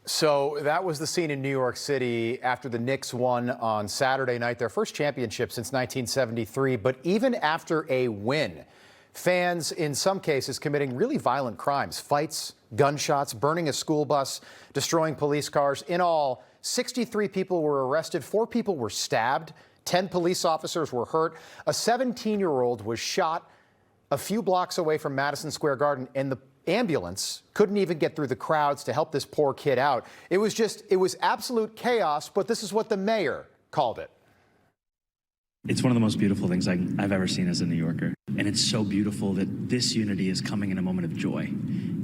So that was the scene in New York City after the Knicks won on Saturday night, their first championship since 1973. But even after a win, fans in some cases committing really violent crimes, fights, gunshots, burning a school bus, destroying police cars. In all, 63 people were arrested, 4 people were stabbed, 10 police officers were hurt. A 17-year-old was shot a few blocks away from Madison Square Garden, and the ambulance couldn't even get through the crowds to help this poor kid out. It was absolute chaos, but this is what the mayor called it. It's one of the most beautiful things I've ever seen as a New Yorker. And it's so beautiful that this unity is coming in a moment of joy,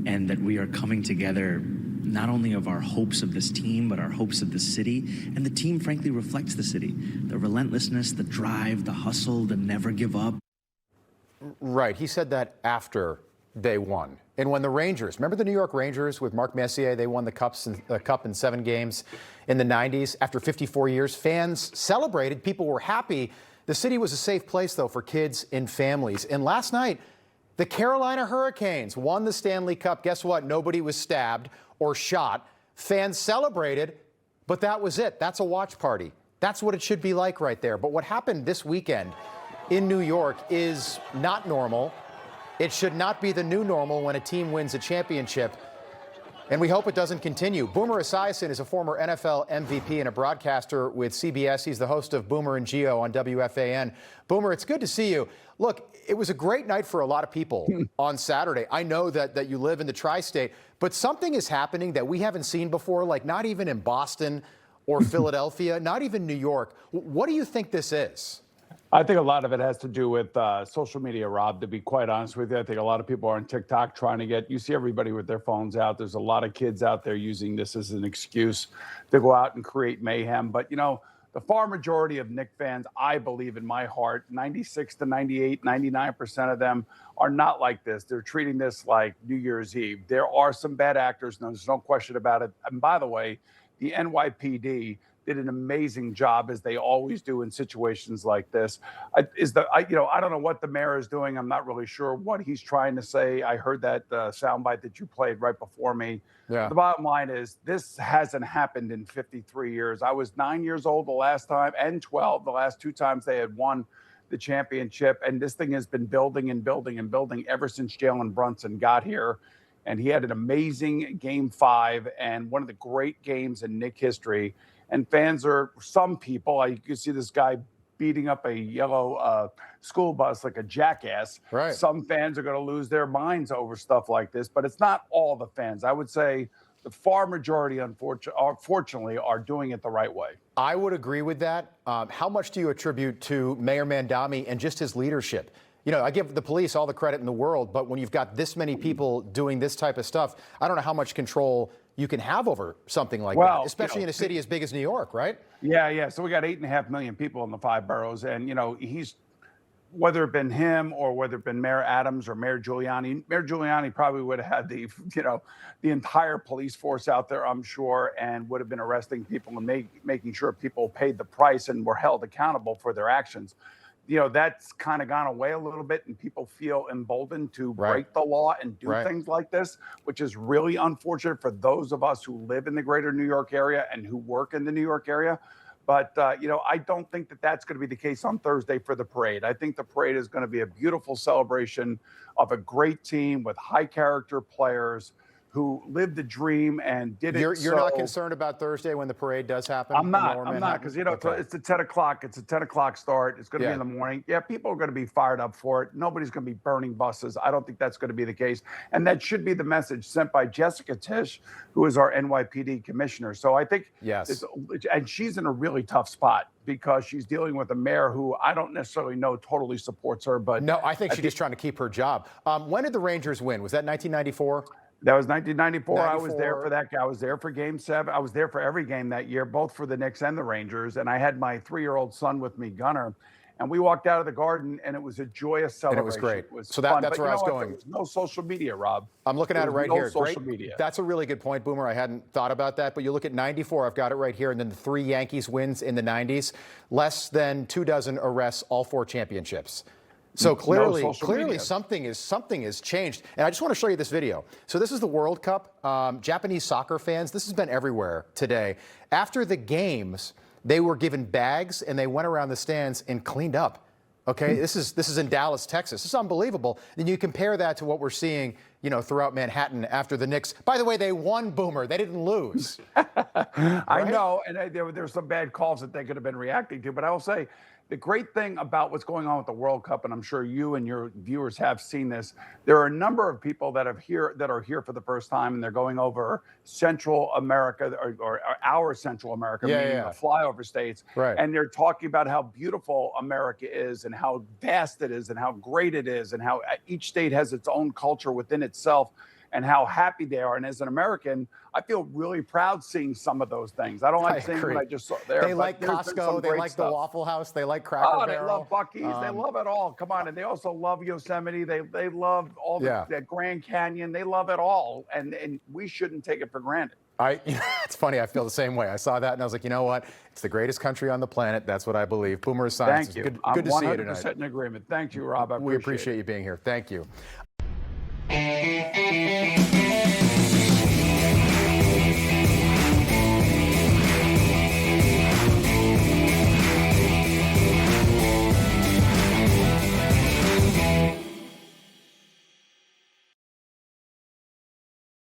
and that we are coming together not only of our hopes of this team, but our hopes of the city. And the team, frankly, reflects the city. The relentlessness, the drive, the hustle, the never give up. Right. He said that after they won. And when the Rangers, remember the New York Rangers with Mark Messier, they won the cup in 7 games in the 90s. After 54 years, fans celebrated. People were happy. The city was a safe place, though, for kids and families. And last night, the Carolina Hurricanes won the Stanley Cup. Guess what? Nobody was stabbed or shot. Fans celebrated, but that was it. That's a watch party. That's what it should be like right there. But what happened this weekend in New York is not normal. It should not be the new normal when a team wins a championship, and we hope it doesn't continue. Boomer Esiason is a former NFL MVP and a broadcaster with CBS. He's the host of Boomer and Geo on WFAN. Boomer, it's good to see you. Look, it was a great night for a lot of people on Saturday. I know that you live in the tri-state, but something is happening that we haven't seen before, like not even in Boston or Philadelphia, not even New York. What do you think this is? I think a lot of it has to do with social media, Rob, to be quite honest with you. I think a lot of people are on TikTok trying to you see everybody with their phones out. There's a lot of kids out there using this as an excuse to go out and create mayhem. But, you know, the far majority of Knicks fans, I believe in my heart, 96 to 98, 99% of them are not like this. They're treating this like New Year's Eve. There are some bad actors, there's no question about it. And by the way, the NYPD did an amazing job, as they always do in situations like this. I don't know what the mayor is doing. I'm not really sure what he's trying to say. I heard that soundbite that you played right before me. Yeah. The bottom line is this hasn't happened in 53 years. I was 9 years old the last time, and 12 the last 2 times they had won the championship. And this thing has been building and building and building ever since Jalen Brunson got here. And he had an amazing Game 5 and one of the great games in Knicks history. And fans some people, you can see this guy beating up a yellow school bus like a jackass. Right. Some fans are going to lose their minds over stuff like this, but it's not all the fans. I would say the far majority, unfortunately, are doing it the right way. I would agree with that. How much do you attribute to Mayor Mandami and just his leadership? You know, I give the police all the credit in the world, but when you've got this many people doing this type of stuff, I don't know how much control you can have over something like that, especially in a city as big as New York, right? Yeah. So we got 8.5 million people in the 5 boroughs. And, he's, whether it been him or whether it been Mayor Adams or Mayor Giuliani probably would have had the entire police force out there, I'm sure, and would have been arresting people and making sure people paid the price and were held accountable for their actions. That's kind of gone away a little bit, and people feel emboldened to break the law and do things like this, which is really unfortunate for those of us who live in the greater New York area and who work in the New York area. But, I don't think that that's going to be the case on Thursday for the parade. I think the parade is going to be a beautiful celebration of a great team with high character players who lived the dream and did it. You're not concerned about Thursday when the parade does happen? I'm not, because it's a 10 o'clock. It's a 10 o'clock start. It's going to be in the morning. Yeah, people are going to be fired up for it. Nobody's going to be burning buses. I don't think that's going to be the case, and that should be the message sent by Jessica Tisch, who is our NYPD commissioner. So I think and she's in a really tough spot because she's dealing with a mayor who I don't necessarily know totally supports her, but no, I think she's just trying to keep her job. When did the Rangers win? Was that 1994? That was 1994. I was there for that. I was there for Game 7. I was there for every game that year, both for the Knicks and the Rangers. And I had my 3-year-old son with me, Gunner. And we walked out of the Garden, and it was a joyous celebration. And it was great. It was so fun. That's where I was going. There was no social media, Rob. I'm looking at it right here. Social media. That's a really good point, Boomer. I hadn't thought about that. But you look at 94, I've got it right here, and then the 3 Yankees wins in the 90s. Less than 24 arrests, all 4 championships. So clearly, social media. something is changed. And I just want to show you this video. So this is the World Cup. Japanese soccer fans, this has been everywhere today. After the games, they were given bags and they went around the stands and cleaned up. Okay, this is in Dallas, Texas. This is unbelievable. Then you compare that to what we're seeing, throughout Manhattan after the Knicks. By the way, they won, Boomer. They didn't lose. I know, and there were some bad calls that they could have been reacting to. But I will say, the great thing about what's going on with the World Cup, and I'm sure you and your viewers have seen this, there are a number of people that are here for the first time, and they're going over Central America or our Central America, meaning the flyover states, right? And they're talking about how beautiful America is, and how vast it is, and how great it is, and how each state has its own culture within itself, and how happy they are. And as an American, I feel really proud seeing some of those things. I don't like seeing what I just saw there. They like Costco. They like the Waffle House. They like Cracker Barrel. They love Buc-ee's. They love it all. Come on. And they also love Yosemite. They love all the Grand Canyon. They love it all. And we shouldn't take it for granted. It's funny. I feel the same way. I saw that and I was like, you know what? It's the greatest country on the planet. That's what I believe. Boomer Esiason. Thank you. Good to see you tonight. I'm 100% in agreement. Thank you, Rob. We appreciate you being here. Thank you.